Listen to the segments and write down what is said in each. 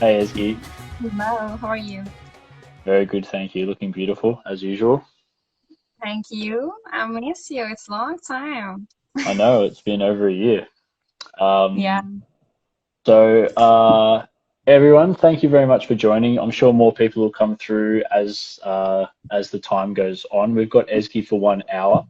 Hey Ezgi, Hello, how are you? very good, thank you. Looking beautiful as usual. Thank you. I miss you. It's a long time. I know it's been over a year. Yeah. Um, so everyone, thank you very much for joining. I'm sure more people will come through as the time goes on. We've got Ezgi for 1 hour,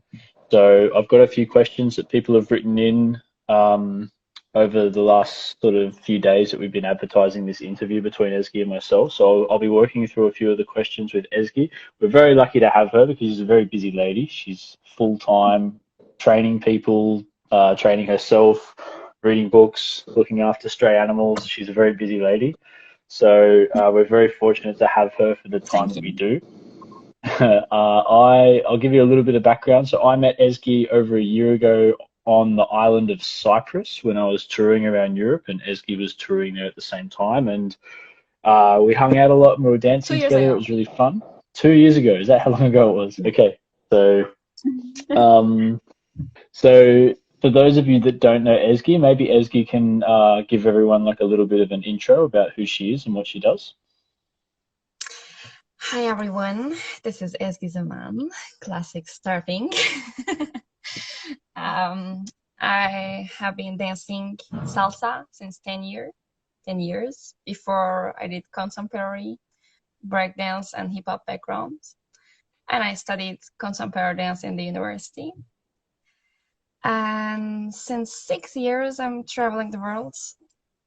so I've got a few questions that people have written in um, over the last sort of few days that we've been advertising this interview between Ezgi and myself. So I'll be working through a few of the questions with Ezgi. We're very lucky to have her because she's a very busy lady. She's full time training people, training herself, reading books, looking after stray animals. She's a very busy lady. So we're very fortunate to have her for the time Thank that we you. do. I'll give you a little bit of background. So I met Ezgi over a year ago on the island of Cyprus when I was touring around Europe, and Ezgi was touring there at the same time. And we hung out a lot and we were Two dancing years together. It ago. was really fun. 2 years ago, is that how long ago it was? Okay, so um, so for those of you that don't know Ezgi, maybe Ezgi can give everyone like a little bit of an intro about who she is and what she does. Hi everyone, this is Ezgi Zaman, classic starting. um, I have been dancing salsa since 10 years. Before I did contemporary breakdance and hip hop background, and I studied contemporary dance in the university. And since 6 years, I'm traveling the world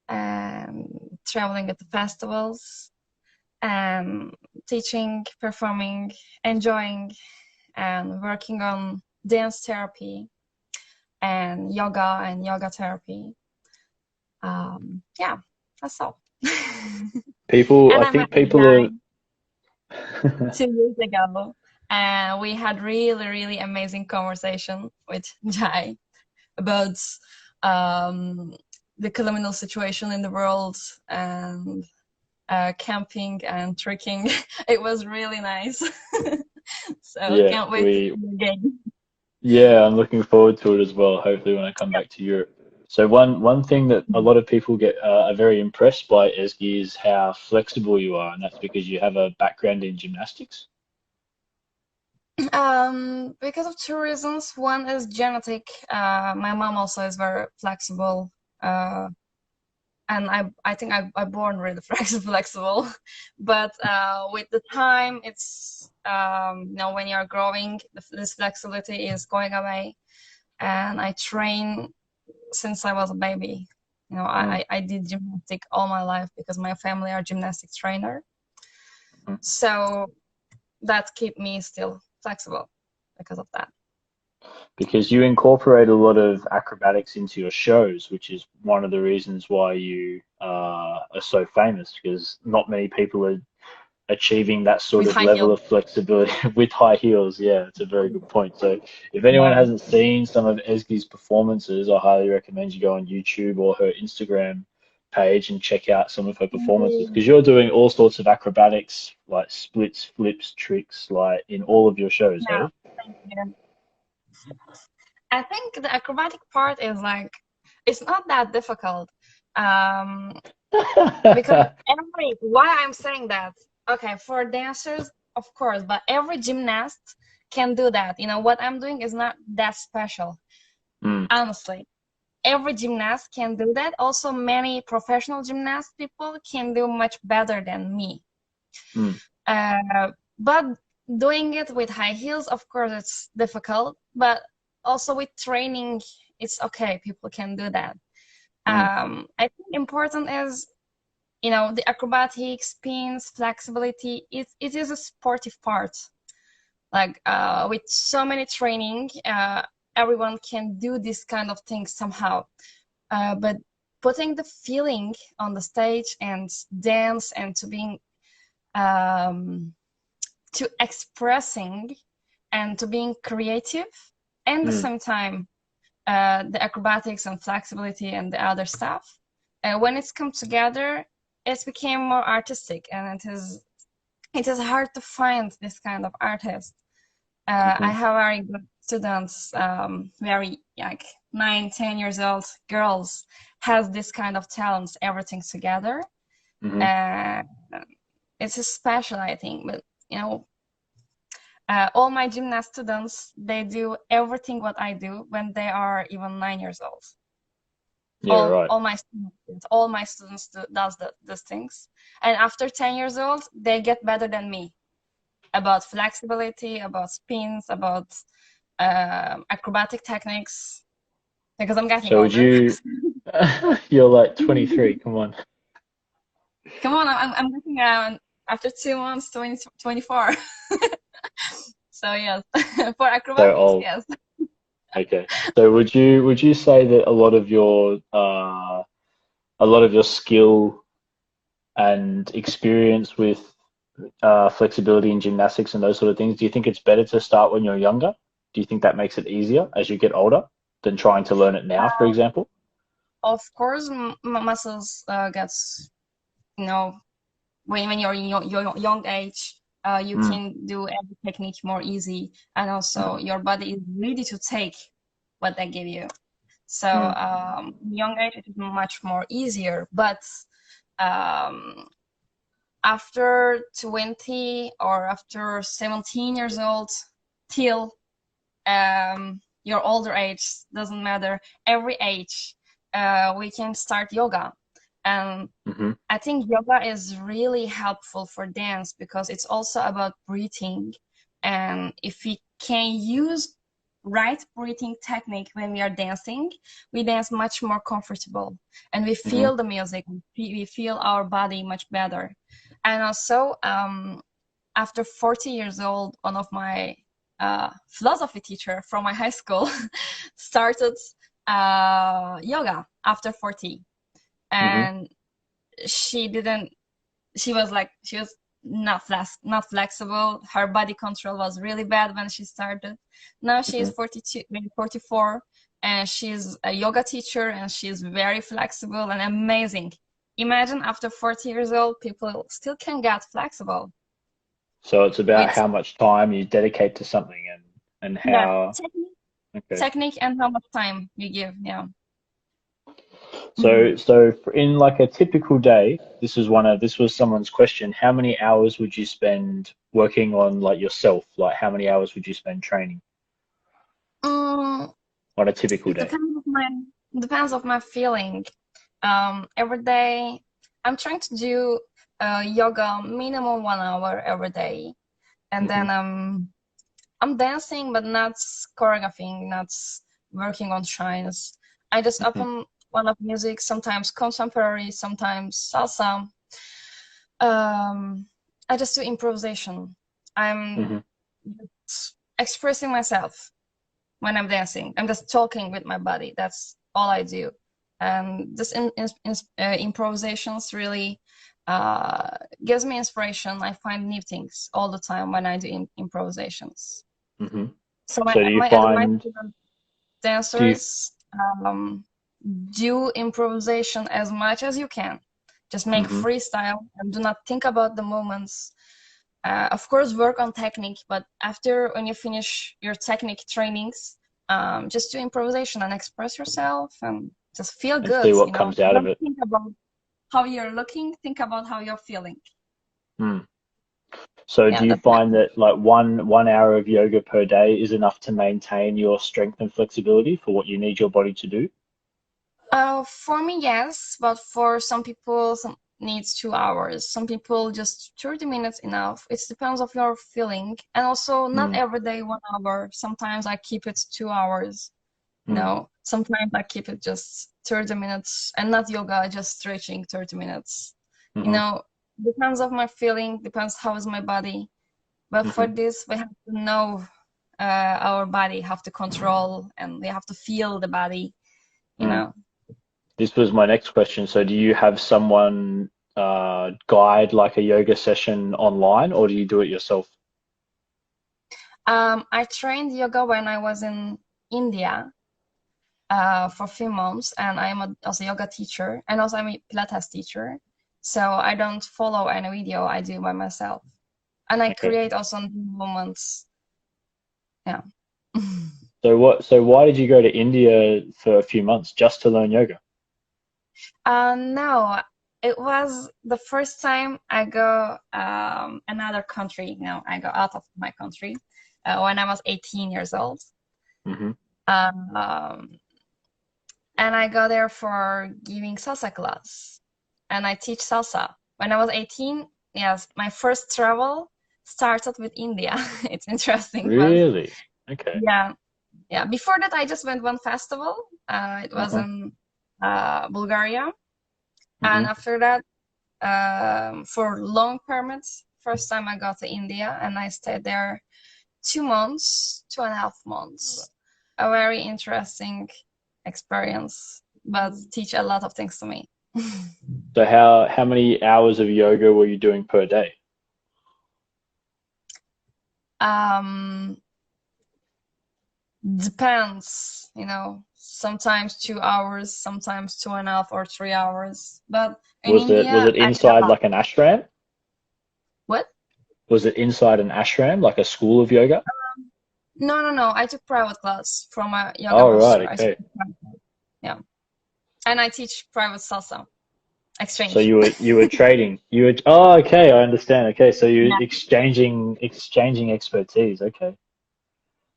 and traveling at the festivals and teaching, performing, enjoying, and working on dance therapy and yoga therapy. Yeah, that's all. People, And I I met think a people guy are. 2 years ago, and we had really, really amazing conversation with Jai about um, the criminal situation in the world and camping and trekking. It was really nice. So Yeah, can't wait to we see you again. yeah, I'm looking forward to it as well. Hopefully, when I come back to Europe. So one thing that a lot of people get are very impressed by Ezgi is how flexible you are, and that's because you have a background in gymnastics. Because of two reasons. One is genetic. My mom also is very flexible. Uh, and I think I born really flexible. But with the time, it's when you're growing, this flexibility is going away. And I train since I was a baby. Mm. I did gymnastic all my life because my family are gymnastics trainer. So that keep me still flexible because of that. Because you incorporate a lot of acrobatics into your shows, which is one of the reasons why you are so famous, because not many people are achieving that sort With of high level heels. of flexibility with high heels. Yeah, it's a very good point. So if anyone Yeah. hasn't seen some of Ezgi's performances, I highly recommend you go on YouTube or her Instagram page and check out some of her performances because you're doing all sorts of acrobatics like splits, flips, tricks, like in all of your shows, Yeah. hey? Thank you. I think the acrobatic part is like it's not that difficult. Um, because every why I'm saying that, okay, for dancers, of course, but every gymnast can do that. What I'm doing is not that special, Mm, honestly. Every gymnast can do that. Also, many professional gymnast people can do much better than me. mm, But doing it with high heels, of course, it's difficult. But also with training, it's okay. People can do that. mm, I think important is the acrobatics, spins, flexibility. It is a sportive part. Like with so many training, everyone can do this kind of thing somehow. But putting the feeling on the stage and dance and um, to expressing and to being creative, and at the mm, same time, the acrobatics and flexibility and the other stuff. When it's come together, it became more artistic, and it is hard to find this kind of artist. I mhm, have very good students, very like 9, 10 years old girls has this kind of talents, everything together. Hmm. Uh, it's special, I think. But all my gymnast students, they do everything what I do when they are even 9 years old. Yeah, right. All my students does these things, and after 10 years old, they get better than me about flexibility, about spins, about acrobatic techniques, because I'm getting So would older. you, you're like 23, come on. Come on, I'm getting around after 2 months, 24. So yes, for So acrobatics, old. yes. Okay. So would you say that a lot of your skill and experience with flexibility in gymnastics and those sort of things, do you think it's better to start when you're younger? Do you think that makes it easier as you get older than trying to learn it now, for example? Of course, muscles gets, you know, when you're in your young age, you Mm, can do every technique more easy, and also mm, your body is ready to take what they give you. So mm, young age it is much more easier, but um, after 20 or after 17 years old till your older age, doesn't matter, every age we can start yoga. And mm-hmm, I think yoga is really helpful for dance because it's also about breathing. And if we can use right breathing technique when we are dancing, we dance much more comfortable and we mm-hmm, feel the music, we feel our body much better. And also, after 40 years old, one of my philosophy teacher from my high school started yoga after 40. mm-hmm, And she didn't she was not flexible. Her body control was really bad when she started. Now she mm-hmm. is 42, maybe 44, and she's a yoga teacher and she's very flexible and amazing. Imagine after 40 years old, people still can get flexible So it's about with, how much time you dedicate to something and yeah, how, okay. technique and how much time you give. Yeah. In like a typical day, this was someone's question. How many hours would you spend working on like yourself? Like how many hours would you spend training Mm, on a typical it day? depends of my feeling. Every day, I'm trying to do yoga minimum 1 hour every day, and Hmm. then I'm dancing, but not choreographing, not working on shines. I just Hmm. open one of music, sometimes contemporary, sometimes salsa. Um, I just do improvisation. I'm Hmm. just expressing myself when I'm dancing. I'm just talking with my body. That's all I do. And this improvisations really uh, gives me inspiration. I find new things all the time when I do improvisations. Hmm. So So my advice to the do you, dancers, um, do improvisation as much as you can. Just make hmm. freestyle and do not think about the movements. Of course, work on technique, but after when you finish your technique trainings, just do improvisation and express yourself and just feel And see good. what comes out of Don't it. think about how you're looking, think about how you're feeling. Mm. So do Yeah, you that find matters. that like one hour of yoga per day is enough to maintain your strength and flexibility for what you need your body to do? For me, yes, but for some people, some needs 2 hours. Some people just 30 minutes enough. It depends of your feeling, and also not Mm, every day 1 hour. Sometimes I keep it 2 hours. mm, Sometimes I keep it just 30 minutes and not yoga, just stretching 30 minutes. You hmm. know, depends of my feeling, depends how is my body. But for Hmm. this, we have to know our body, have to control, and we have to feel the body. You Mm. know. This was my next question. So do you have someone guide like a yoga session online, or do you do it yourself? I trained yoga when I was in India for a few months, and also a yoga teacher, and also I'm a Pilates teacher. So I don't follow any video, I do by myself. And I Okay. create also moments. Yeah. So why did you go to India for a few months just to learn yoga? No, it was the first time I go another country. I go out of my country when I was 18 years old. Mm-hmm. Um, and I go there for giving salsa class, and I teach salsa. When I was 18, yes, my first travel started with India. It's interesting, but Really? Okay. yeah, yeah. Before that, I just went one festival. It was Uh-huh. in Bulgaria, Mm-hmm. and after that, for long permits, first time I got to India, and I stayed there 2 months, 2.5 months. A very interesting experience, but teach a lot of things to me. So how many hours of yoga were you doing per day? um, Depends, sometimes 2 hours, sometimes 2.5 or 3 hours. But in Was India, it I did a inside lot. like an ashram? What? Was it inside an ashram, like a school of yoga? No, no, no. I took private class from a yoga Oh, right, master. I took okay. private class. Yeah. And I teach private salsa So exchange. you were trading. Oh, okay, I understand. Okay, so you're Yeah, exchanging expertise. Okay.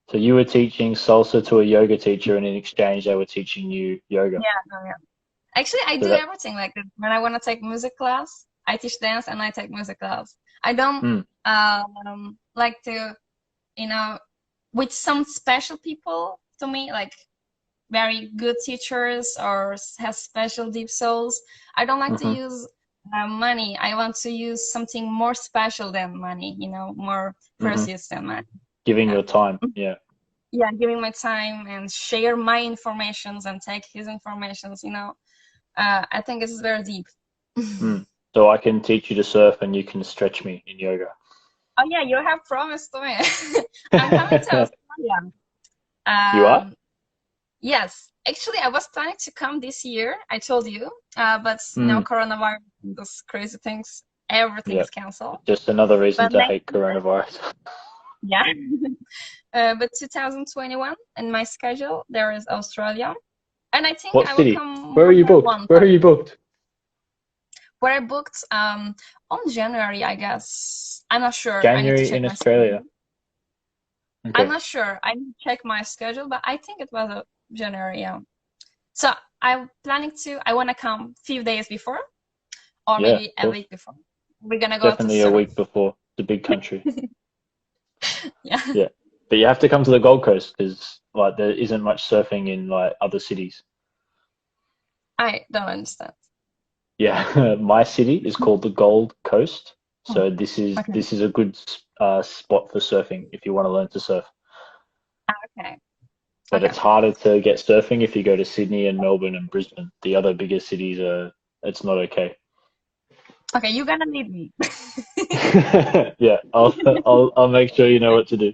So you were teaching salsa to a yoga teacher, and in exchange they were teaching you yoga. yeah, yeah. Actually, I So do that everything like that. When I want to take music class, I teach dance and I take music class. I don't mm, like to, you know, with some special people to me, like very good teachers or has special deep souls. I don't like to hmm use money. I want to use something more special than money, more hmm precious than money. giving Yeah. your time. Yeah. Yeah, giving my time and share my informations and take his informations, I think it's very deep. Mm. So I can teach you to surf, and you can stretch me in yoga. Oh yeah, you have promised to me. I'm coming to Australia. You are? Um, yes, actually, I was planning to come this year. I told you, but Mm. coronavirus, and those crazy things, everything Yeah. is canceled. Just another reason But to next hate year, coronavirus. yeah. But 2021 in my schedule there is Australia, and I think What I will city? come Where are more you than booked? one Where are time. you booked? Where I booked on January, I guess. I'm not sure. I need to January check in my schedule. Australia. I'm Okay. not sure. I need to check my schedule, but I think it was a January, yeah. So I'm planning to. I want to come few days before, or Yeah, of maybe a course. week before. We're gonna go to Definitely a surf. week before. It's a big country. Yeah, Yeah. But you have to come to the Gold Coast because like there isn't much surfing in like other cities. I don't understand. Yeah, my city is called the Gold Coast. Oh, So okay, this is a good spot for surfing if you want to learn to surf. okay, But okay, it's harder to get surfing if you go to Sydney and Melbourne and Brisbane. The other bigger cities are it's not okay. okay. You're gonna need me. Yeah, I'll make sure you know what to do.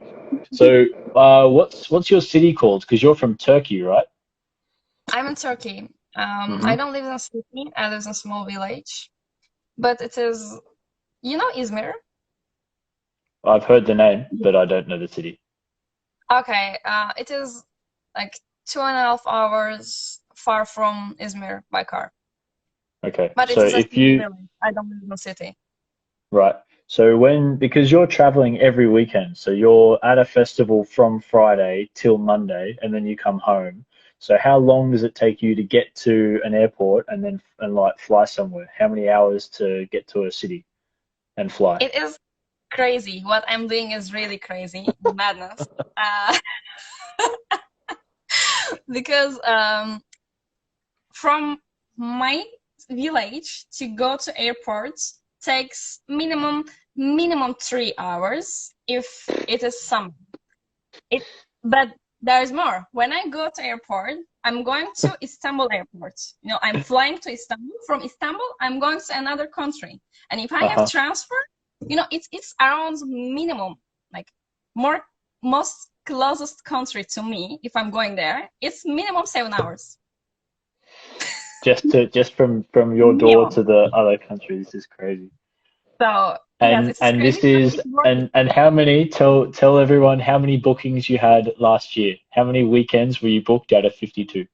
So, what's your city called? Because you're from Turkey, right? I'm in Turkey. Hmm I don't live in a city. I live in a small village, but it is, Izmir. I've heard the name, but I don't know the city. Okay, it is like 2.5 hours far from Izmir by car, Okay, but it so is a if small you village. I don't live in a city. right, so because you're traveling every weekend, so you're at a festival from Friday till Monday, and then you come home. So how long does it take you to get to an airport and then and like fly somewhere? How many hours to get to a city and fly? It is crazy. What I'm doing is really crazy, madness. Uh, because from my village to go to airport takes minimum 3 hours if it is summer. It, but there's more. When I go to airport, I'm going to Istanbul airport. I'm flying to Istanbul. From Istanbul, I'm going to another country. And if I have Uh-huh. transfer, it's around minimum, like more most closest country to me. If I'm going there, it's minimum 7 hours. Just from your door Minimum. to the other country. This is crazy. So yes, it is And crazy, this but is it's worth it. and how many tell everyone how many bookings you had last year. How many weekends were you booked out of 52?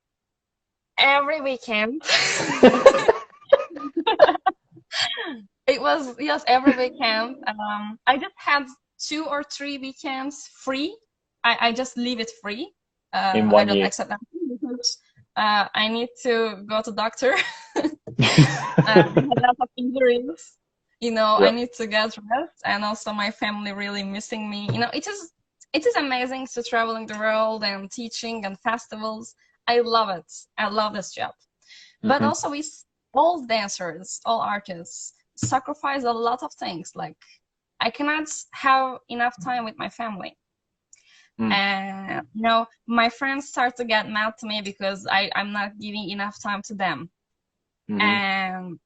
Every weekend. was, yes, every weekend. I just had 2 or 3 weekends free. I just leave it free. in I one don't year. accept that because I need to go to doctor. I had a lot of injuries. I Yep. need to get rest, and also my family really missing me. It is amazing to traveling the world and teaching and festivals. I love it. I love this job. But Hmm. also, all dancers, all artists sacrifice a lot of things. Like, I cannot have enough time with my family. Mm. And my friends start to get mad to me because I'm not giving enough time to them. Hmm. And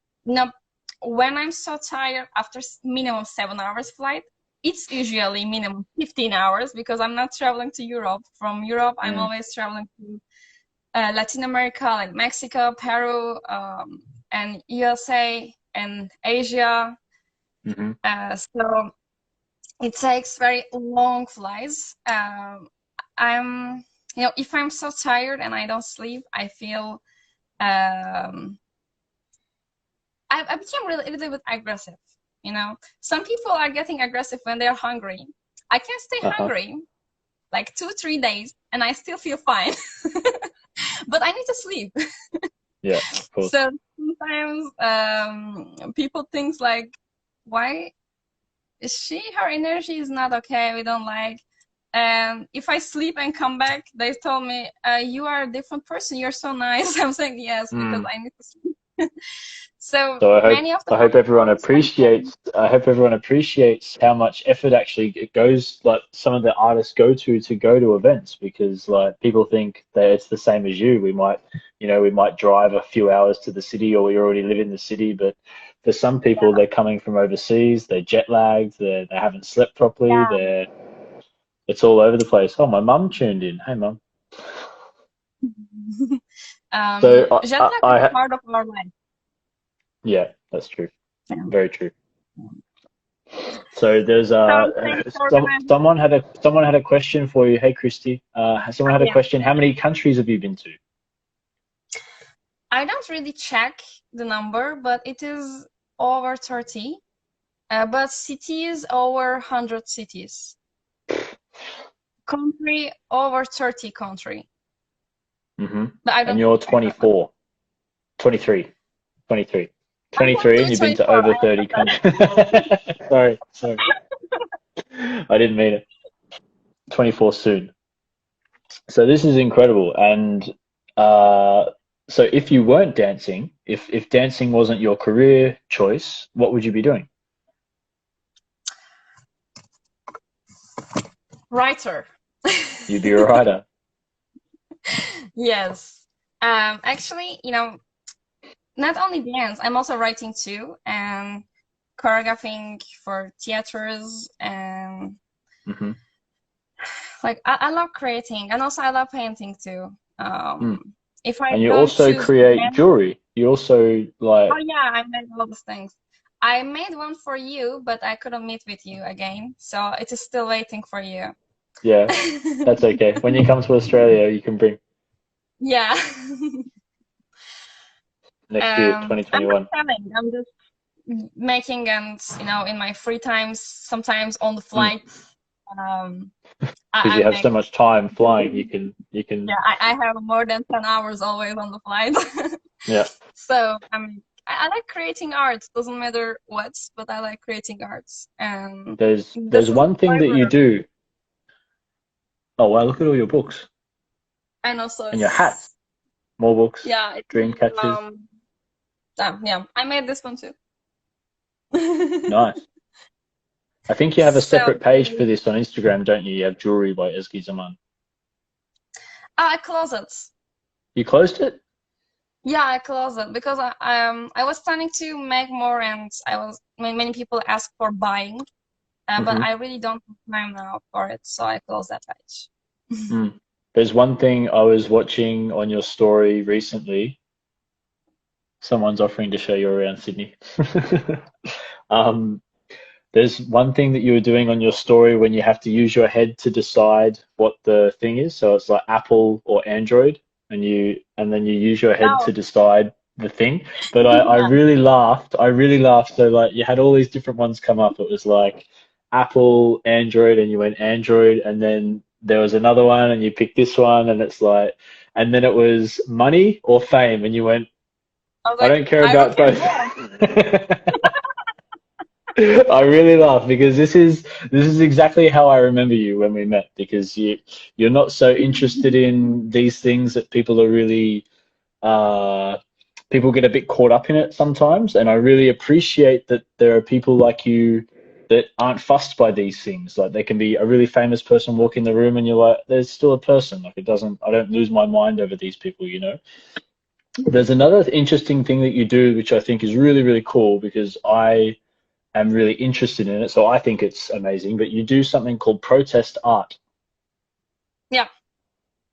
when I'm so tired after minimum 7 hours flight, it's usually minimum 15 hours because I'm not traveling to Europe. From Europe, I'm Mm. always traveling to Latin America, like Mexico, Peru, and USA and Asia. Hmm. So it takes very long flights. If I'm so tired and I don't sleep, I feel I became really a little bit aggressive. Some people are getting aggressive when they're hungry. I can stay Uh-huh. hungry like 2 3 days and I still feel fine, but I need to sleep. Yeah, of course. So sometimes people think like, why is her energy is not okay? We don't like. And if I sleep and come back, they told me, you are a different person. You're so nice. I'm saying yes because Mm. I need to sleep. So So many of the I hope everyone festivals I go. appreciates how much effort actually it goes, like some of the artists go to events, because like people think that it's the same as you. We might drive a few hours to the city, or we already live in the city, but for some people they're coming from overseas, they're jet lagged, they haven't slept properly, Yeah. it's all over the place. Oh, my mum tuned in. Hey mum. So Jet lag is part of our life. yeah, that's true. Yeah. Very true. So there's So thanks for organizing. someone had a question for you. Hey Christy, someone had a Yeah. question. How many countries have you been to? I don't really check the number, but it is over 30. But cities over 100 cities. Country over 30 country. Hmm. But I And don't you're check that much. 24, 23, 23, I'm going 23, to and be you've been to 24. over I 30 accept countries. Sorry, I didn't mean it. 24 soon. So this is incredible. And uh, so if you weren't dancing, if dancing wasn't your career choice, what would you be doing? that. Writer. You'd be a writer. Yes. Actually, not only dance, I'm also writing too, and choreographing for theaters, and Hmm. like I love creating, and also I love painting too. If I And you don't also choose create dance, jewelry. You also oh like, yeah, I made all those things. I made one for you, but I couldn't meet with you again, so it is still waiting for you. yeah, that's okay. When you come to Australia, you can bring Yeah. next year, I'm not 2021. selling. I'm just making, and in my free times, sometimes on the Mm. flight, um, Because I you have make. so much time flying, you can, Yeah, I have more than 10 hours always on the flight. yeah. So I like creating art. Doesn't matter what, but I like creating arts, and There's this is one thing that you forever. do. Oh wow, look at all your books And also, and your hats. More books, yeah, it is, dream catchers. yeah, I made this one too. Nice. I think you have a So separate page for this on Instagram, don't you? You have jewelry by Ezgi Zaman. I close it. You closed it? Yeah, I closed it because I was planning to make more, and many people ask for buying, but Hmm. I really don't have time now for it, so I closed that page. Mm. There's one thing I was watching on your story recently. Someone's offering to show you around Sydney. um, there's one thing that you were doing on your story when you have to use your head to decide what the thing is. So it's like Apple or Android, and then you use your head Oh, to decide. the thing, but I Yeah. really laughed. I really laughed. So like you had all these different ones come up. It was like Apple, Android, and you went Android, and then there was another one, and you picked this one, and it's like, and then it was money or fame, and you went, I was I like, don't care I don't about care both. more. I really laugh because this is exactly how I remember you when we met because you're not so interested in these things that people are really uh, people get a bit caught up in it sometimes, and I really appreciate that there are people like you that aren't fussed by these things. Like they can be a really famous person walk in the room, and you're like, there's still a person. Like it doesn't. I don't lose my mind over these people, you know. There's another interesting thing that you do, which I think is really, really cool because I am really interested in it. So I think it's amazing. But you do something called protest art. Yeah.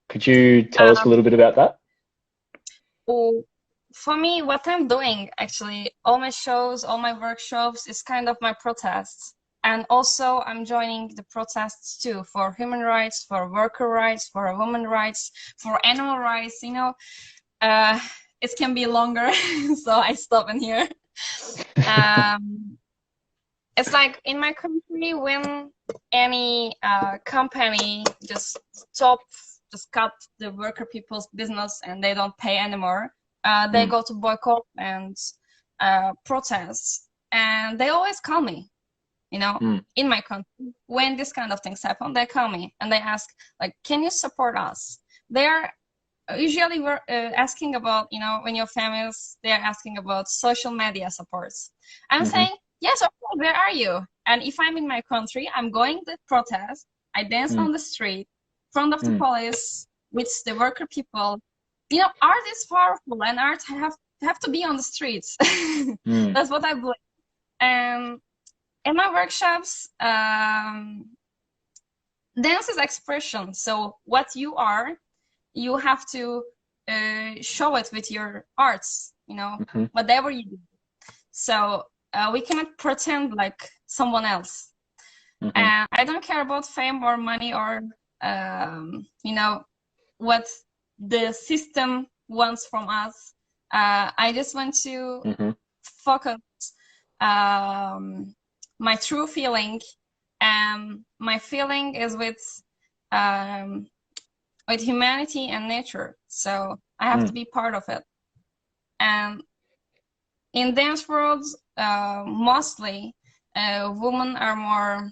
Could you tell us a Um, little bit about that? oh, for me, what I'm doing actually, all my shows, all my workshops is kind of my protests. And also, I'm joining the protests too for human rights, for worker rights, for women rights, for animal rights. Uh, it can be longer, so I stop in here. Um, it's like in my country when any company stop just cut the worker people's business and they don't pay anymore, they Mm, go to boycott and protest, and they always call me, mm, in my country when this kind of things happen. They call me and they ask, like, can you support us? They are usually we're asking about, when you're famous, they're asking about social media supports. I'm hmm saying, yes, of course, where are you? And if I'm in my country, I'm going to protest. I dance mm, on the street, in front of the mm, police, with the worker people. Art is powerful, and art have to be on the streets. mm, That's what I believe. And in my workshops, dance is expression. So what you are, you have to show it with your arts, hmm whatever you do. So we cannot pretend like someone else. hmm And I don't care about fame or money or, what the system wants from us. I just want to hmm focus um, my true feeling, and my feeling is um, with humanity and nature. So I have to mm, be part of it. And in dance worlds, mostly women are more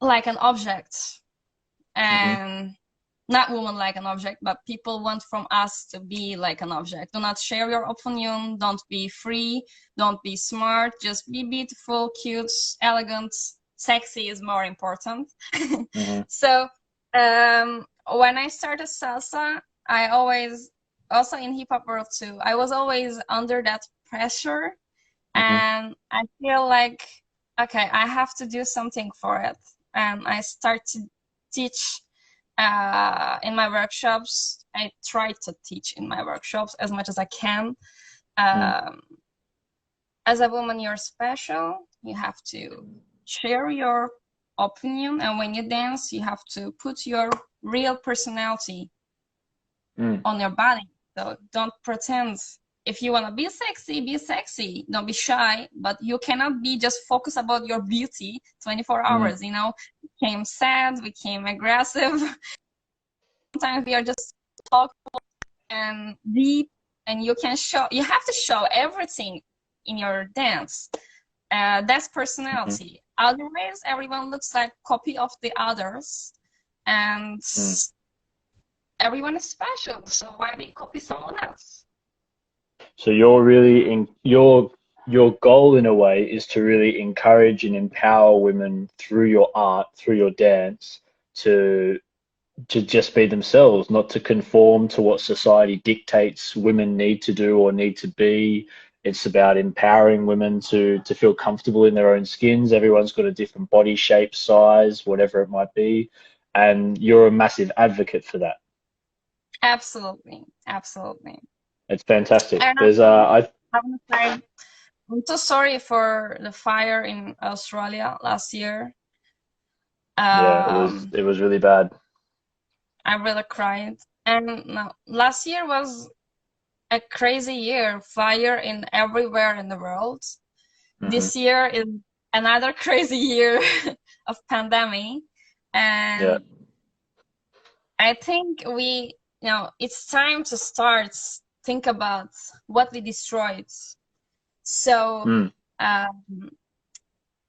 like an object, hmm and not women like an object, but people want from us to be like an object. Do not share your opinion. Don't be free. Don't be smart. Just be beautiful, cute, elegant. Sexy is more important. hmm So when I started salsa, I always, also in hip hop world too, I was always under that pressure, hmm and I feel like, okay, I have to do something for it. And I start to teach in my workshops. I try to teach in my workshops as much as I can. mm, Um, as a woman, you're special. You have to share your opinion, and when you dance, you have to put your real personality mm, on your body. So don't pretend. If you want to be sexy, be sexy. Don't be shy, but you cannot be just focused about your beauty 24 mm, hours, Became sad, became aggressive. Sometimes we are just talk and deep, and you have to show everything in your dance. That's hmm personality. Otherwise, everyone looks like copy of the others, and mm. everyone is special. So why we copy someone else? So you're really in your goal in a way is to really encourage and empower women through your art, through your dance, to to just be themselves, not to conform to what society dictates women need to do or need to be. It's about empowering women to feel comfortable in their own skins. Everyone's got a different body shape, size, whatever it might be, and you're a massive advocate for that. Absolutely, absolutely. It's fantastic. And There's I I want to say, I'm so sorry for the fire in Australia last year. Yeah, it was Um, it was really bad. I really cried. And no, last year was a crazy year, fire in everywhere in the world. Hmm. This year is another crazy year of pandemic, Yeah. and I think it's time to start think about what we destroyed. So Mm. um,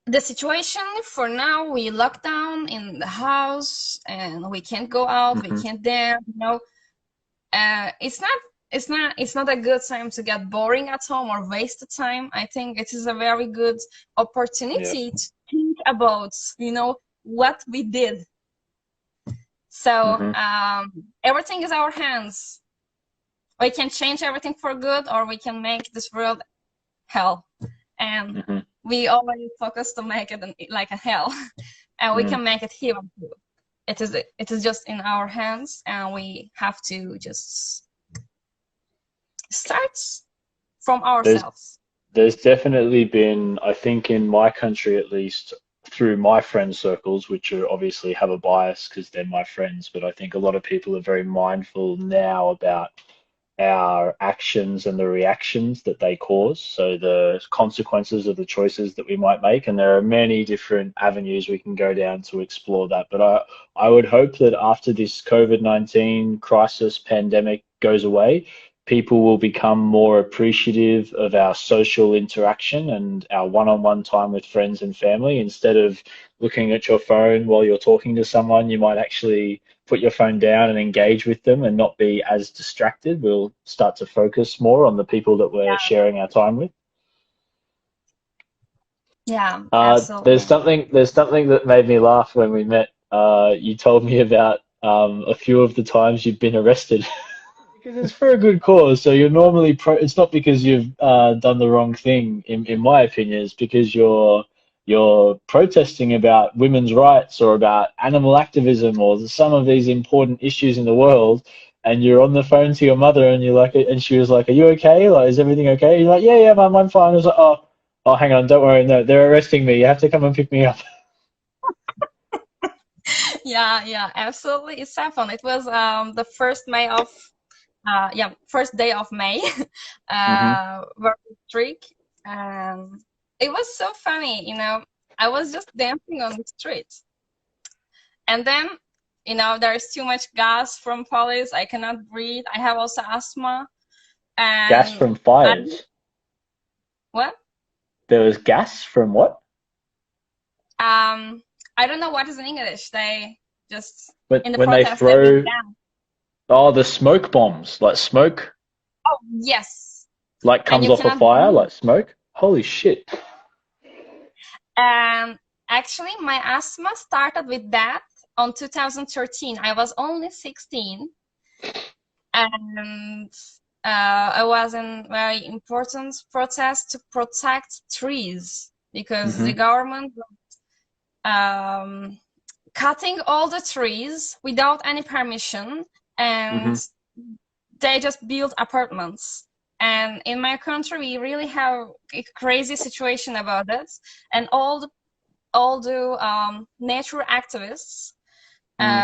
the situation for now, we lock down in the house and we can't go out, we Hmm. can't dance, it's not a good time to get boring at home or waste the time. I think it is a very good Yeah. opportunity to think about, what we did. So Hmm. everything is our hands. We can change everything for good, or we can make this world hell. And Hmm. we already focus to make it like a hell, and we Mm. can make it heaven too. It is just in our hands, and we have to just start from There's ourselves. there's definitely been, I think in my country at least, through my friend circles, which are obviously have a bias because they're my friends, but I think a lot of people are very mindful now about our actions and the reactions that they cause. So the consequences of the choices that we might make, and there are many different avenues we can go down to explore that. But I would hope that after this COVID-19 crisis pandemic goes away, people will become more appreciative of our social interaction and our one-on-one time with friends and family. Instead of looking at your phone while you're talking to someone, you might actually put your phone down and engage with them and not be as distracted. We'll start to focus more on the people that we're Yeah, sharing our time with. yeah, There's absolutely. something that made me laugh when we met. You told me about a few of the times you've been arrested. Because it's for a good cause. So you're normally it's not because you've done the wrong thing, in my opinion. It's because you're protesting about women's rights or about animal activism or some of these important issues in the world. And you're on the phone to your mother, and you're like, and she was like, "Are you okay? Like, is everything okay?" You're like, "Yeah, yeah, Mum, I'm fine." I was like, "Oh, hang on, don't worry. No, they're arresting me. You have to come and pick me up." Yeah, yeah, absolutely. It's happened. It was the first day of May, Hmm. very strict, and it was so funny. I was just dancing on the street, and then there's too much gas from police. I cannot breathe. I have also asthma, Gas and from I fires. what? There was gas from what? I don't know what is in English. They just When in the when they protest they use throw, gas. oh, the smoke bombs, like smoke, Oh yes, like and comes you off a cannot fire, breathe. like smoke. Holy shit. And actually, my asthma started with that on 2013. I was only 16, and I was in very important protest to protect trees because the Hmm. government um, cutting all the trees without any permission, and Hmm. they just build apartments. And in my country, we really have a crazy situation about it, and all the nature activists Hmm.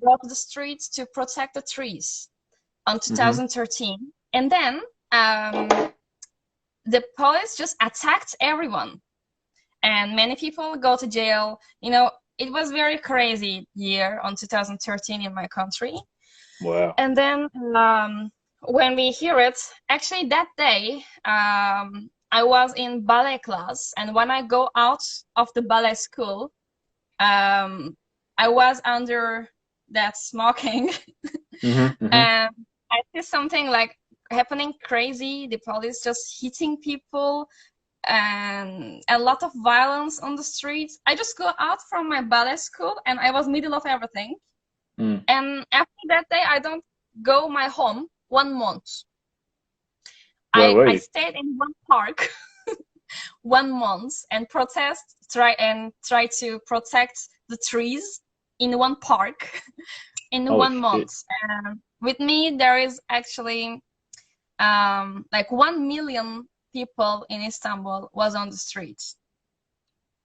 go to the streets to protect the trees on Hmm. 2013. And then the police just attacked everyone, and many people go to jail. It was very crazy year on 2013 in my country. Wow. And then when we hear it, actually that day, I was in ballet class, and when I go out of the ballet school, um, I was under that smoking, Hmm. Hmm. and I see something like happening crazy. The police just hitting people and a lot of violence on the streets. I just go out from my ballet school, and I was middle of everything. Mm. And after that day, I don't go my home 1 month. Where were I you? stayed in one park 1 month and try to protect the trees in one park in Holy one shit. month. And with me, there is actually like 1 million people in Istanbul was on the streets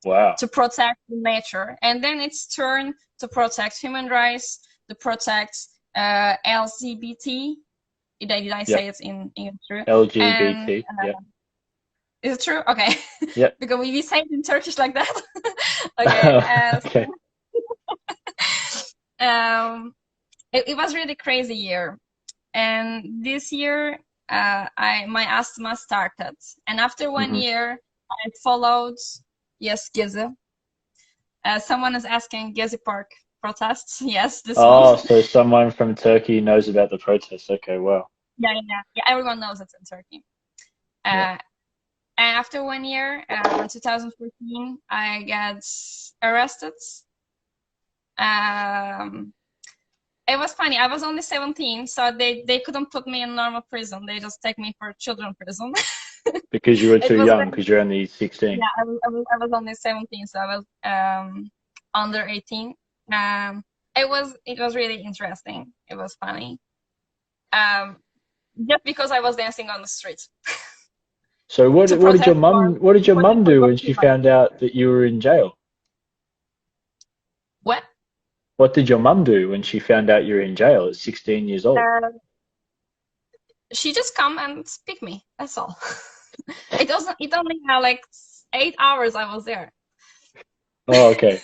Wow. to protect nature, and then it's turned to protect human rights, to protect LGBT. Did I say Yep. it in English true? And LGBT. Yep. is it true? Okay. Yep. Because we say it in Turkish like that. Okay. Okay. It was really crazy year. And this year, my asthma started. And after 1 year, I followed, yes, Gezi. Someone is asking Gezi Park protests. Yes, this one. Oh, so someone from Turkey knows about the protests. Okay, wow. Yeah, everyone knows it's in Turkey. Yeah. And after 1 year, in 2014, I got arrested. Um, it was funny. I was only 17, so they couldn't put me in normal prison. They just take me for children prison. Because you were It too was young, because you're only 16. yeah, I was only 17, so I was under 18. It was really interesting. It was funny. Um, just because I was dancing on the street So to what did protest for what did your mum do for when she human. found out that you were in jail? What? What did your mum do when she found out you were in jail at 16 years old? Uh, she just come and speak me. That's all. It only had like 8 hours I was there. Oh, okay.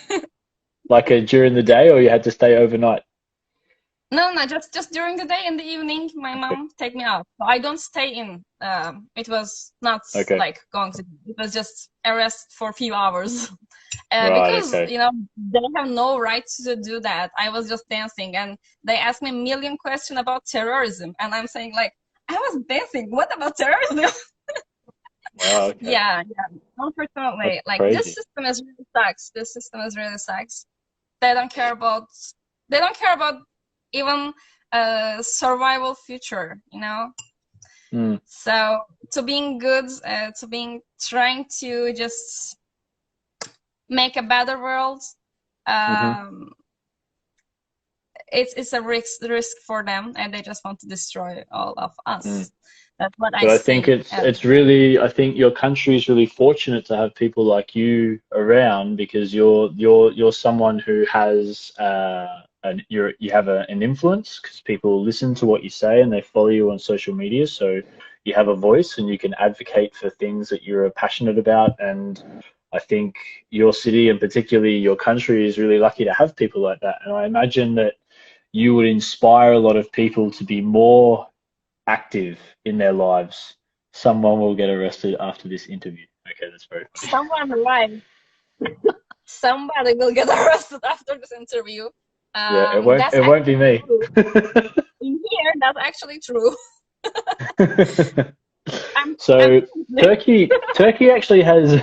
Like during the day, or you had to stay overnight? No, just during the day. In the evening, my Okay. mom take me out. So I don't stay in. It was not Okay. like going to. It was just arrest for a few hours, Right. because Okay. they have no right to do that. I was just dancing, and they asked me a million questions about terrorism, and I'm saying like, I was dancing. What about terrorism? Wow. Okay. Yeah. That's Unfortunately, like this crazy. system is really sucks. This system is really sucks. They don't care about. They don't care about even survival future. Mm. So to being good, to being trying to just make a better world, Hmm. um, it's a risk for them, and they just want to destroy all of Mm. us. That's what I But I think see. it's really I think your country is really fortunate to have people like you around because you're someone who has you have an influence because people listen to what you say and they follow you on social media, so you have a voice and you can advocate for things that you're passionate about. And I think your city and particularly your country is really lucky to have people like that. And I imagine that you would inspire a lot of people to be more active in their lives. Someone will get arrested after this interview. Okay, that's very funny. Someone right. Somebody will get arrested after this interview. Yeah, That's it won't be actually me. true. In here, that's actually true. I'm So Turkey actually has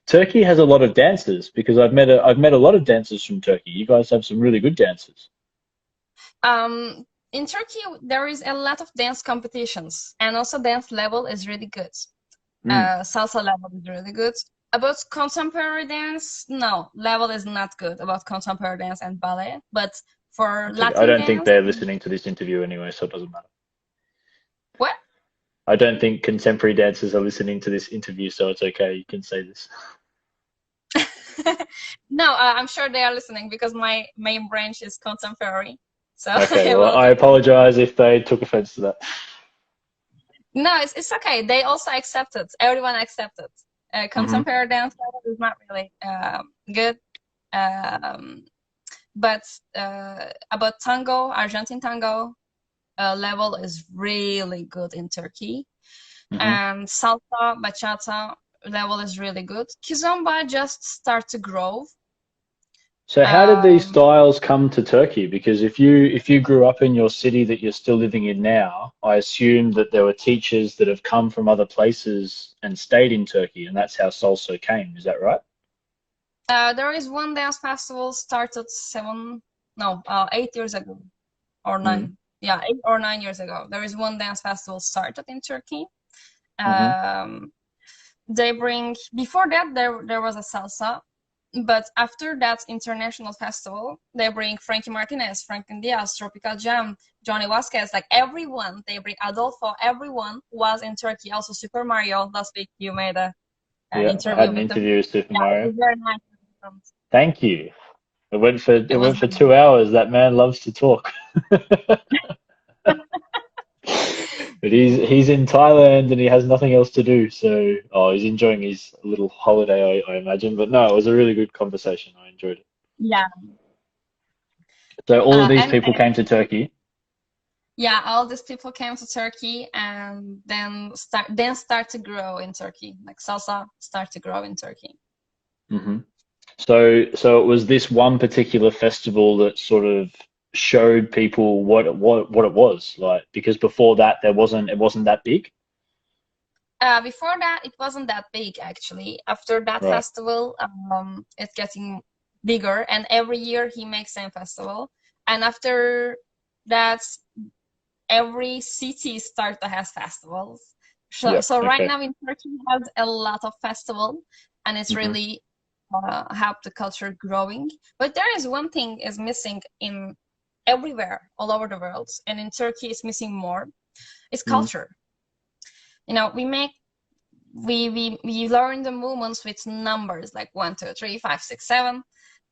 Turkey has a lot of dancers because I've met a lot of dancers from Turkey. You guys have some really good dancers. um in Turkey there is a lot of dance competitions, and also dance level is really good. Mm. Salsa level is really good. About contemporary dance, no, level is not good about contemporary dance and ballet. But for That's okay. I Latin don't think dance, they're listening to this interview anyway, so it doesn't matter. what? I don't think contemporary dancers are listening to this interview, so it's okay. You can say this. No, I'm sure they are listening because my main branch is contemporary. So Okay, I well, will I just. apologize if they took offense to that. No, it's okay. They also accept it. Everyone accepts it. Hmm. Contemporary dance level is not really good. Um, but about tango, Argentine tango level is really good in Turkey. Hmm. And salsa, bachata level is really good. Kizomba just start to grow. So how did these Um, styles come to Turkey? Because if you grew up in your city that you're still living in now, I assume that there were teachers that have come from other places and stayed in Turkey, and that's how salsa came. Is that right? there is one dance festival started 8 years ago or Mm. 9. Yeah, 8 or 9 years ago. There is one dance festival started in Turkey. Hmm. Um, they bring before that there was a salsa, but after that international festival they bring Frankie Martinez, Franklin Diaz, Tropical Jam, Johnny Vasquez, like everyone. They bring Adolfo. Everyone was in Turkey. Also Super Mario. Last week you made a Yeah, I had interview an with them. interview with Super Yeah, it Mario. was very nice. Thank you. It It was went for 2 hours. That man loves to talk. But he's in Thailand and he has nothing else to do, so he's enjoying his little holiday, I imagine. But no, it was a really good conversation. I enjoyed it. Yeah. So all of these And people came to Turkey. yeah, all these people came to Turkey and then start to grow in Turkey. Like salsa start to grow in Turkey. Hmm. So it was this one particular festival that sort of showed people what it was like, because before that it wasn't that big. Before that, it wasn't that big actually. After that Right. festival, it's getting bigger, and every year he makes same festival. And after that, every city start to have festivals. So, Yeah. so right Okay. now in Turkey has a lot of festival, and it's Hmm. really helped the culture growing. But there is one thing is missing in everywhere, all over the world, and in Turkey it's missing more. It's Mm. culture. We make we learn the movements with numbers like 1, 2, 3, 5, 6, 7,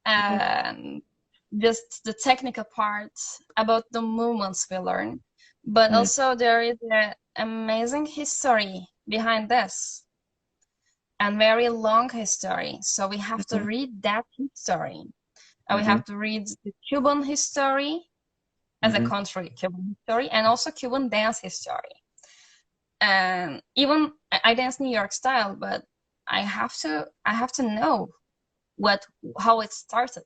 Hmm. and just the technical part about the movements we learn. But Mm. also there is an amazing history behind this and very long history. So we have to Hmm. read that history. We Hmm. have to read the Cuban history as a Hmm. country, Cuban history, and also Cuban dance history. And even I dance New York style, but I have to know what how it started.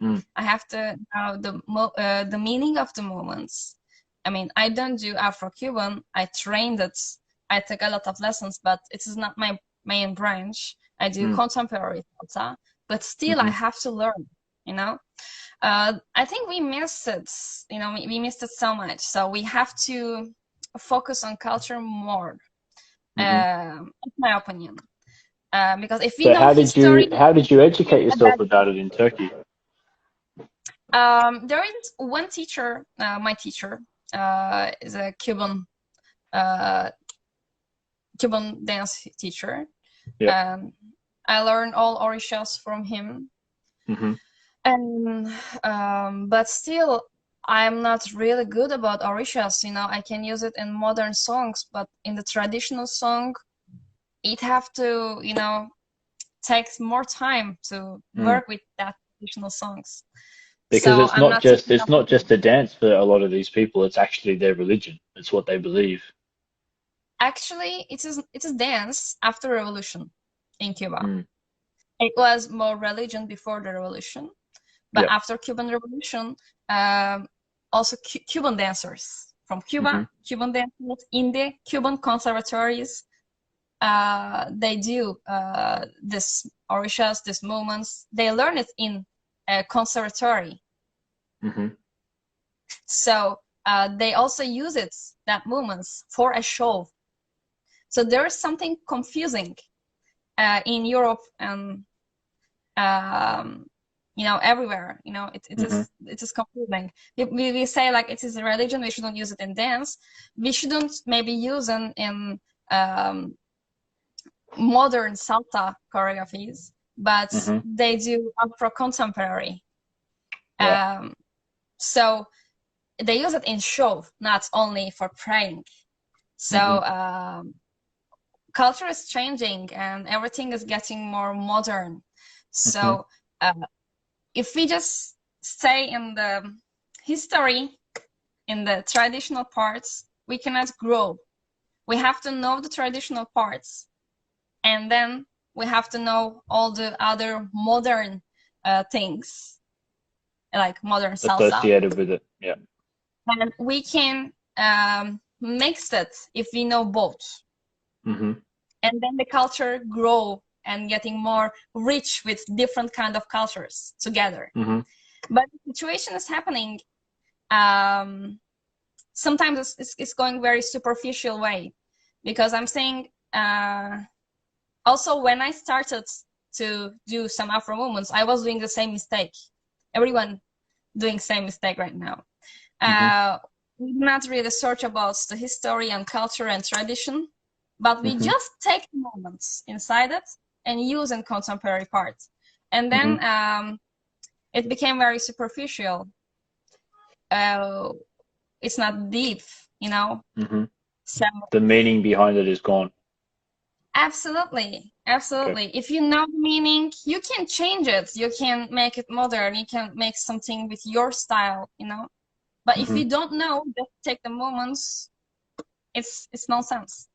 Mm. I have to know the meaning of the movements. I mean, I don't do Afro-Cuban. I trained it. I took a lot of lessons, but it is not my main branch. I do Mm. contemporary salsa, but still I Hmm. have to learn. You know, I think we missed it. We missed it so much. So we have to focus on culture more. Hmm. In my opinion, because if we So know history, how did you educate that yourself about it in Turkey? there is one teacher. My teacher is a uh, Cuban dance teacher. Yeah. Um, I learned all orishas from him, Hmm. and but still, I'm not really good about orishas. I can use it in modern songs, but in the traditional song, it have to takes more time to Mm. work with that traditional songs. Because So I'm not taking it's up. not just a dance for a lot of these people. It's actually their religion. It's what they believe. Actually, it is dance after revolution in Cuba. Mm. It was more religion before the revolution, but Yeah. after Cuban Revolution, um, also Cuban dancers from Hmm. Cuba, Cuban dancers in the Cuban conservatories, they do this orishas, these movements. They learn it in a conservatory. Hmm. So they also use that movements for a show. So there is something confusing in Europe and um, everywhere. It Hmm. is confusing. We say like it is a religion. We shouldn't use it in dance. We shouldn't maybe use it in um, modern salsa choreographies, but Hmm. they do Afro contemporary. Right. Um, so they use it in show, not only for praying. Hmm. So culture is changing and everything is getting more modern. Hmm. So uh, if we just stay in the history, in the traditional parts, we cannot grow. We have to know the traditional parts, and then we have to know all the other modern things, like modern salsa. Associated with it. Yeah. And we can mix it if we know both. Hmm. And then the culture grow and getting more rich with different kind of cultures together. Hmm. But the situation is happening. Sometimes it's going very superficial way, because I'm saying also when I started to do some Afro movements, I was doing the same mistake. Everyone doing same mistake right now. Hmm. Uh, we not really search about the history and culture and tradition, but we Hmm. just take moments inside it and use in contemporary parts. And Hmm. then it became very superficial. Uh, it's not deep. Hmm. So the meaning behind it is gone. absolutely, Okay. absolutely. If you know the meaning, you can change it. You can make it modern. You can make something with your style, you know. But if Hmm. you don't know, just take the moments. It's nonsense,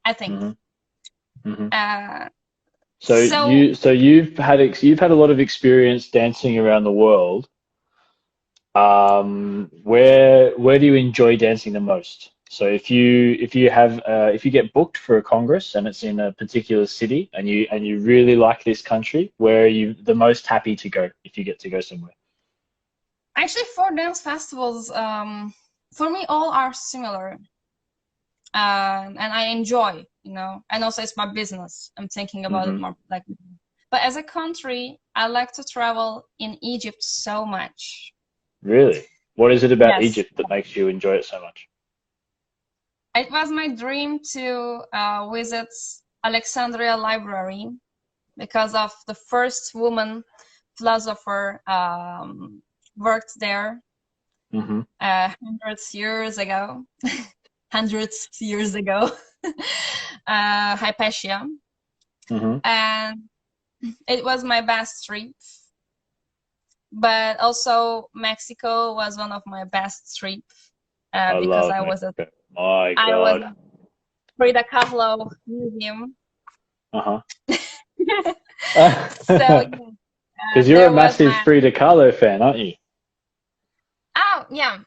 I think. Hmm. Hmm. Uh, So so you've had a lot of experience dancing around the world. Where do you enjoy dancing the most? So if you get booked for a congress and it's in a particular city and you really like this country, where are you the most happy to go if you get to go somewhere? actually, for dance festivals, for me, all are similar, and I enjoy, you know. And also, it's my business. I'm thinking about it Hmm. more like. But as a country, I like to travel in Egypt so much. Really? What is it about Yes, Egypt that makes you enjoy it so much? it was my dream to visit Alexandria Library because of the first woman philosopher worked there Hmm. hundreds years ago. Hundreds years ago, Hypatia, Hmm. and it was my best trip. But also Mexico was one of my best trips I because love I was at Mexico. My I was God. at Frida Kahlo Museum. Uh-huh. So yeah, Because you're a there was massive my Frida Kahlo fan, aren't you? oh yeah,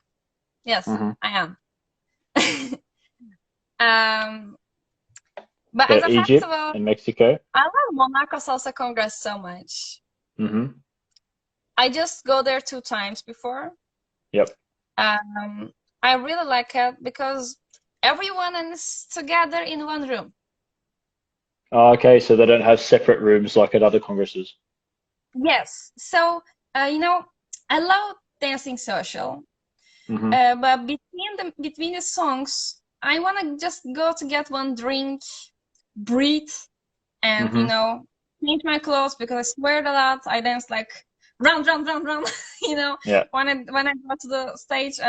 yes Hmm. I am. um, but as So a Egypt festival, and Mexico. I love Monaco Salsa Congress so much. Hmm. I just go there 2 times before. Yep. Um, I really like it because everyone is together in one room. Oh, okay, so they don't have separate rooms like at other congresses. Yes. So, you know, I love dancing social, Hmm. but between the songs, I wanna just go to get one drink, breathe, and Hmm. change my clothes because I sweat a lot. I dance like run, run, run, run. You know, Yeah. when I go to the stage,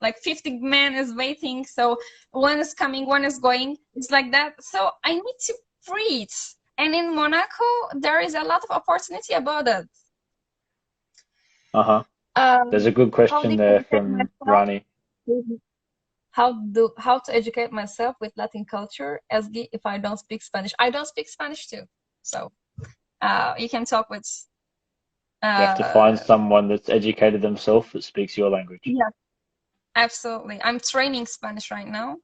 like 50 men is waiting, so one is coming, one is going. It's like that. So I need to breathe. And in Monaco, there is a lot of opportunity about it. Uh-huh. There's a Um, good how do question you there educate from myself? Rani. How to educate myself with Latin culture, Ezgi, if I don't speak Spanish. I don't speak Spanish too. So you can talk with You have to find uh someone that's educated themselves that speaks your language. yeah, absolutely. I'm training Spanish right now,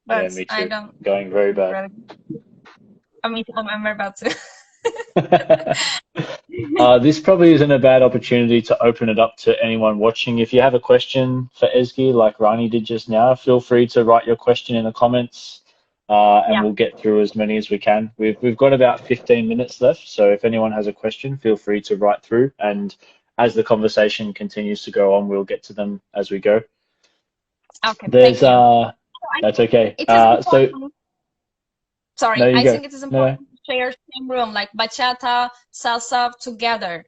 Yeah, but me I too. don't Going very bad. really. I mean, I'm about to. This probably isn't a bad opportunity to open it up to anyone watching. If you have a question for Ezgi, like Rani did just now, feel free to write your question in the comments, and Yeah. we'll get through as many as we can. We've got about 15 minutes left, so if anyone has a question, feel free to write through. And as the conversation continues to go on, we'll get to them as we go. Okay. There's Thank you. So I That's think okay. it is So important. no, Sorry, you I go. think it is No, no. important to share same room, like bachata, salsa together.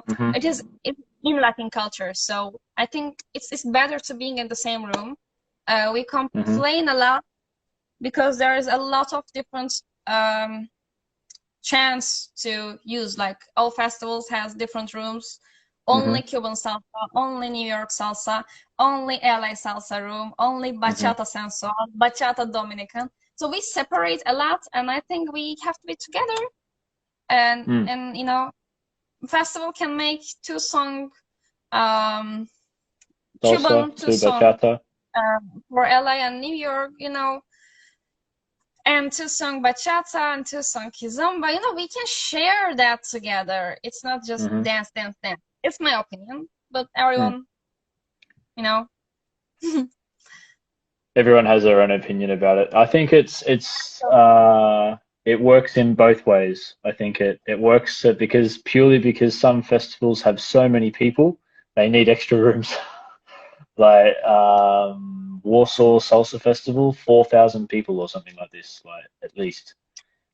Hmm. It's in Latin culture, so I think it's better to being in the same room. We Hmm. complain a lot because there is a lot of different chance to use. Like all festivals has different rooms. Hmm. Only Cuban salsa, only New York salsa, only LA salsa room, only Hmm. bachata sensual, bachata Dominican. So we separate a lot, and I think we have to be together. Mm. And festival can make two song, um, Salsa Cuban two to song bachata. for LA and New York, and two song bachata and two song kizomba. We can share that together. It's not just Hmm. dance, dance, dance. It's my opinion, but Mm. everyone, you know, Everyone has their own opinion about it. I think it works in both ways. I think it works because some festivals have so many people, they need extra rooms. Like Warsaw Salsa Festival, 4,000 people or something like this, like at least,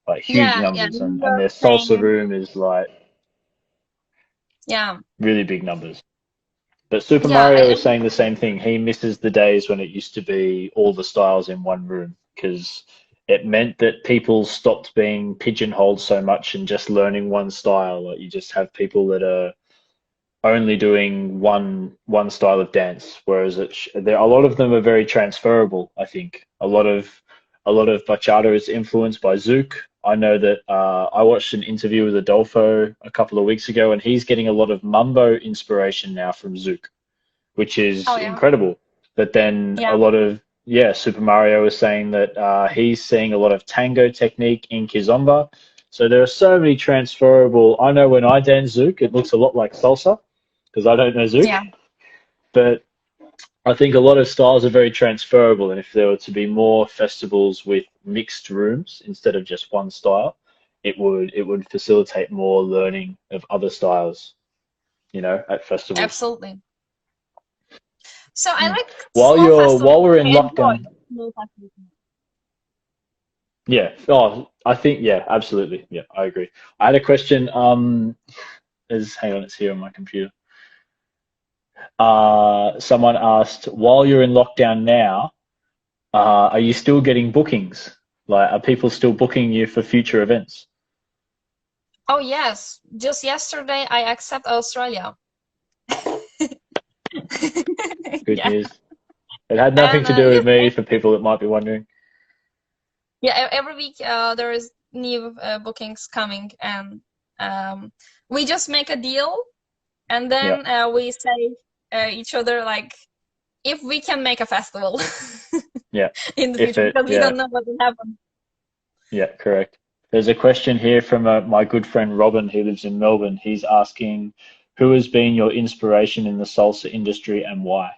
like huge yeah, yeah, numbers, New and York their salsa thing, room is like yeah. really big numbers. But Super Yeah, Mario is saying the same thing. He misses the days when it used to be all the styles in one room because it meant that people stopped being pigeonholed so much and just learning one style. Like you just have people that are only doing one style of dance, whereas there a lot of them are very transferable. I think a lot of bachata is influenced by zouk. I know that I watched an interview with Adolfo a couple of weeks ago, and he's getting a lot of mambo inspiration now from zouk, which is oh yeah, incredible. But then a yeah, lot of yeah, Super Mario is saying that he's seeing a lot of tango technique in kizomba. So there are so many transferable. I know when I dance zouk, it looks a lot like salsa because I don't know zouk, yeah. but I think a lot of styles are very transferable. And if there were to be more festivals with mixed rooms instead of just one style, it would facilitate more learning of other styles, at festivals. Absolutely. So I Mm. like While small you're festivals. while we're in I enjoy lockdown, small festivals. yeah. Oh, I think yeah, absolutely. Yeah, I agree. I had a question. Hang on, it's here on my computer. Someone asked, while you're in lockdown now, are you still getting bookings? Like, are people still booking you for future events? Oh yes, just yesterday I accept Australia. Good Yeah, news. It had nothing and to do with yes, me for people that might be wondering. yeah, every week there is new bookings coming, and um, we just make a deal, and Yeah, then we say each other like if we can make a festival yeah. in the If future it, because we yeah, don't know what will happen. yeah, correct. There's a question here from my good friend Robin, who lives in Melbourne. He's asking, who has been your inspiration in the salsa industry and why?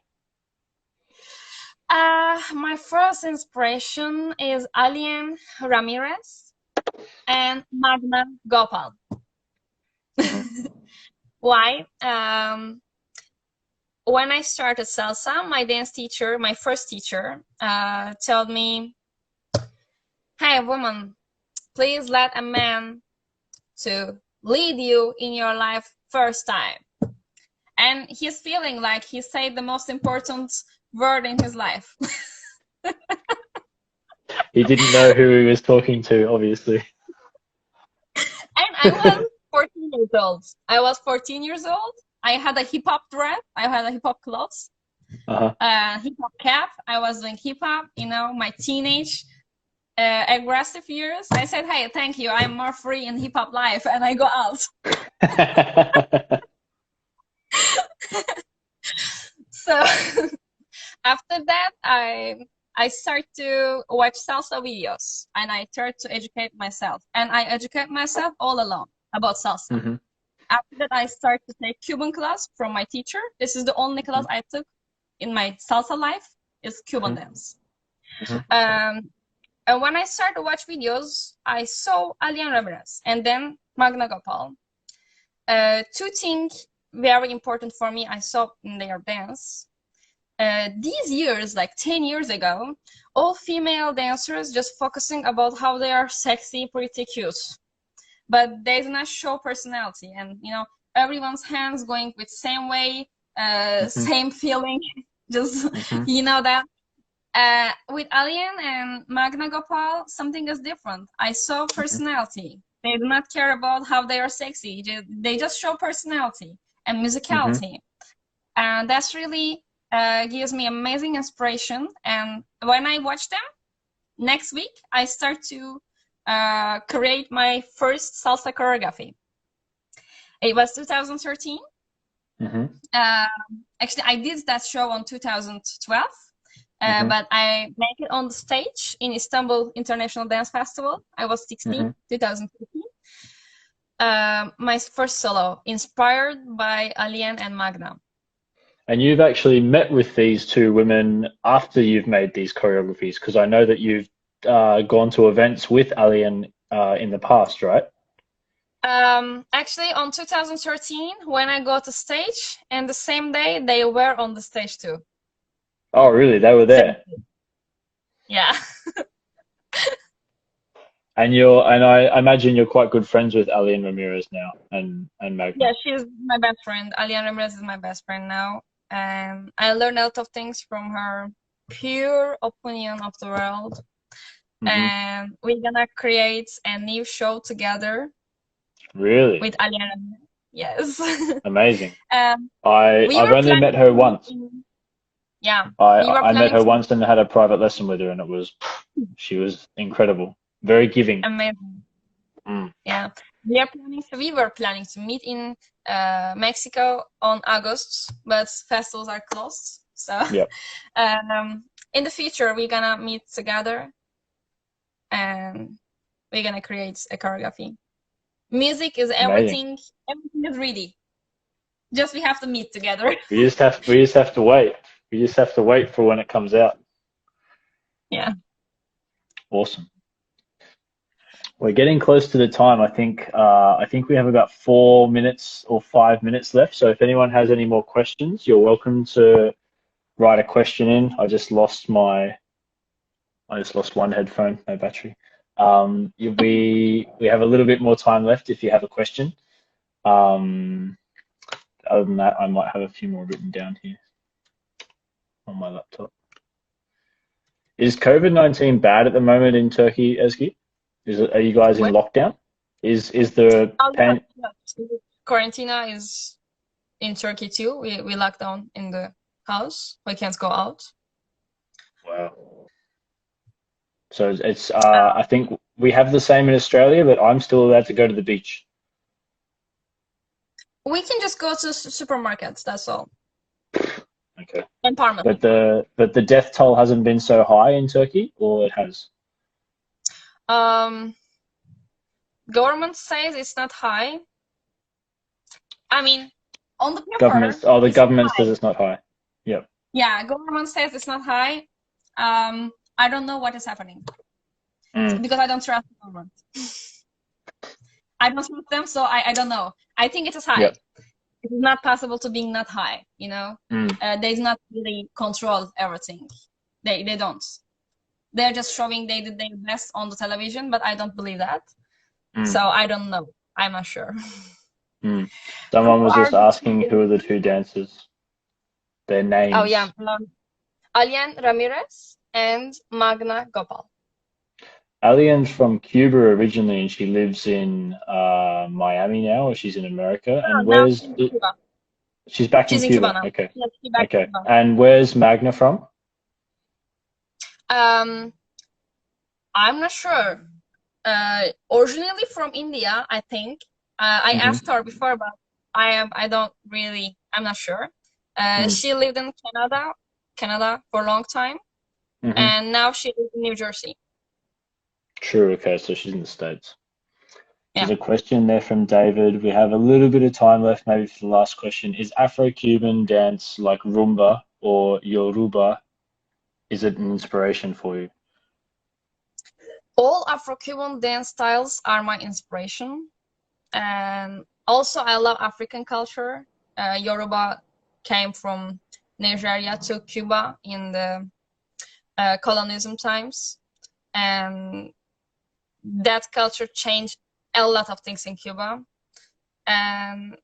My first inspiration is Alien Ramirez and Magna Gopal. Hmm. Why? When I started salsa, my dance teacher, my first teacher, told me, "Hey, woman, please let a man to lead you in your life first time." And he's feeling like he said the most important word in his life. He didn't know who he was talking to, obviously. And I was 14 years old. I was 14 years old. I had a hip hop dress. I had a hip hop clothes, Uh-huh. hip hop cap. I was doing hip hop, my teenage aggressive years. I said, "Hey, thank you. I'm more free in hip hop life," and I go out. So after that, I start to watch salsa videos, and I try to educate myself. And I educate myself all alone about salsa. Hmm. After that, I start to take Cuban class from my teacher. This is the only class I took in my salsa life is Cuban Hmm. dance. Hmm. Um, and when I started to watch videos, I saw Alian Ramirez and then Magna Gopal. Two things very important for me I saw in their dance. These years, like 10 years ago, all female dancers just focusing about how they are sexy, pretty cute, but they do not show personality. And everyone's hands going with same way, Hmm. same feeling. Just Hmm. that. With Alien and Magna Gopal, something is different. I saw personality. They do not care about how they are sexy. They just show personality and Hmm. musicality. And that's really gives me amazing inspiration. And when I watch them, next week, I start to create my first salsa choreography. It was 2013. Hmm. Uh, Actually, I did that show on 2012. Hmm. But I make it on the stage in Istanbul International Dance Festival. I was 16, Hmm. 2015. My first solo, inspired by Alien and Magna. And you've actually met with these two women after you've made these choreographies, because I know that you've gone to events with Alien in the past, right? Actually, on 2013, when I got to stage, and the same day they were on the stage too. Oh, really? They were Same. there. Yeah. And I imagine you're quite good friends with Alien Ramirez now and Yeah, Magna. she's my best friend. Alian Ramirez is my best friend now. and I learned a lot of things from her pure opinion of the world. And we're gonna create a new show together Really? with Aliana. Yes. Amazing. We I've were only met planning her to meet once. yeah, we were I met planning her to once and had a private lesson with her, and she was incredible, very giving. amazing. Mm. Yeah, we were planning to meet in Mexico on August, but festivals are closed. So Yep. in the future, we're gonna meet together and we're gonna create a choreography. Music is Amazing. everything is ready. Just we have to meet together. We just have to wait. We just have to wait for when it comes out. Yeah. Awesome. We're getting close to the time. I think we have about 4 minutes or 5 minutes left. So if anyone has any more questions, you're welcome to write a question in. I just lost one headphone, no battery. We have a little bit more time left if you have a question. Other than that, I might have a few more written down here on my laptop. Is COVID-19 bad at the moment in Turkey, Ezgi? Are you guys in What? lockdown? Is the Oh, pan? yeah. Quarantine is in Turkey too. We lock down in the house. We can't go out. Wow. So it's I think we have the same in Australia, but I'm still allowed to go to the beach. We can just go to supermarkets. That's all. Okay. And pharmacy. But the death toll hasn't been so high in Turkey, or it has? Government says it's not high. I mean, on the paper, The government says it's not high. Yep. Yeah, government says it's not high. I don't know what is happening because I don't trust the government. I don't trust them, so I don't know. I think it is high. Yep. It is not possible to be not high, you know? They do not really control everything. They don't. They're just showing they did their best on the television, but I don't believe that. So I don't know. I'm not sure. Someone was just asking who are the two dancers, their names. Oh yeah, Alian Ramirez and Magna Gopal. Alian's from Cuba originally, and she lives in Miami now, or she's in America. And where's she's back in Cuba? Now. Okay. Yes, she's back okay. in Cuba. And where's Magna from? I'm not sure. Originally from India, I think. I asked her before, but I'm not sure. She lived in Canada for a long time, and now she lives in New Jersey. True. Okay, so she's in the States. There's a question there from David. We have a little bit of time left, maybe for the last question. Is Afro-Cuban dance like rumba or Yoruba? Is it an inspiration for you? All Afro-Cuban dance styles are my inspiration. And also, I love African culture. Yoruba came from Nigeria to Cuba in the colonialism times. And that culture changed a lot of things in Cuba. And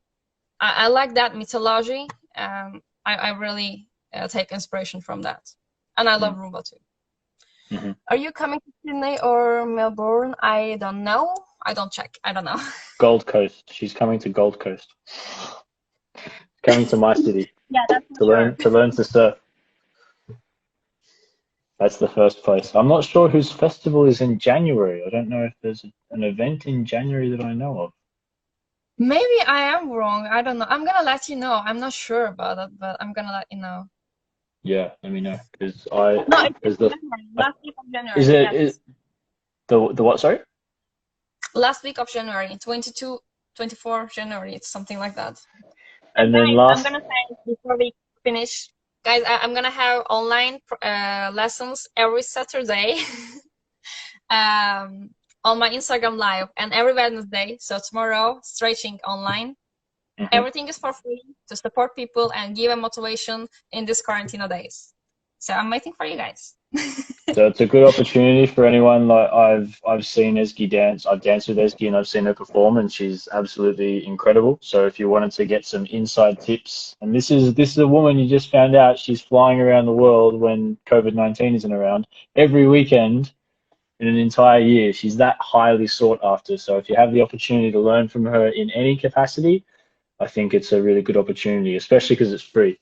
I like that mythology. I really take inspiration from that. And I love rumba too. Are you coming to Sydney or Melbourne? I don't know. I don't check. I don't know. Gold Coast. She's coming to Gold Coast. Coming to my city. Yeah, that's to learn to surf. That's the first place. I'm not sure whose festival is in January. I don't know if there's an event in January that I know of. Maybe I am wrong. I don't know. I'm gonna let you know. I'm not sure about it, but I'm gonna let you know. Yeah, let me know because it's last week of January. Is the what? Sorry. Last week of January, 22, 24 January. It's something like that. And then I'm gonna say before we finish, guys, I'm gonna have online lessons every Saturday on my Instagram live and every Wednesday. So tomorrow, stretching online. Everything is for free to support people and give a motivation in these quarantine days. So I'm waiting for you guys. So it's a good opportunity for anyone. Like I've seen Ezgi dance. I've danced with Ezgi and I've seen her perform, and she's absolutely incredible. So if you wanted to get some inside tips, and this is a woman you just found out she's flying around the world when COVID-19 isn't around every weekend in an entire year. She's that highly sought after. So if you have the opportunity to learn from her in any capacity, I think it's a really good opportunity, especially because it's free.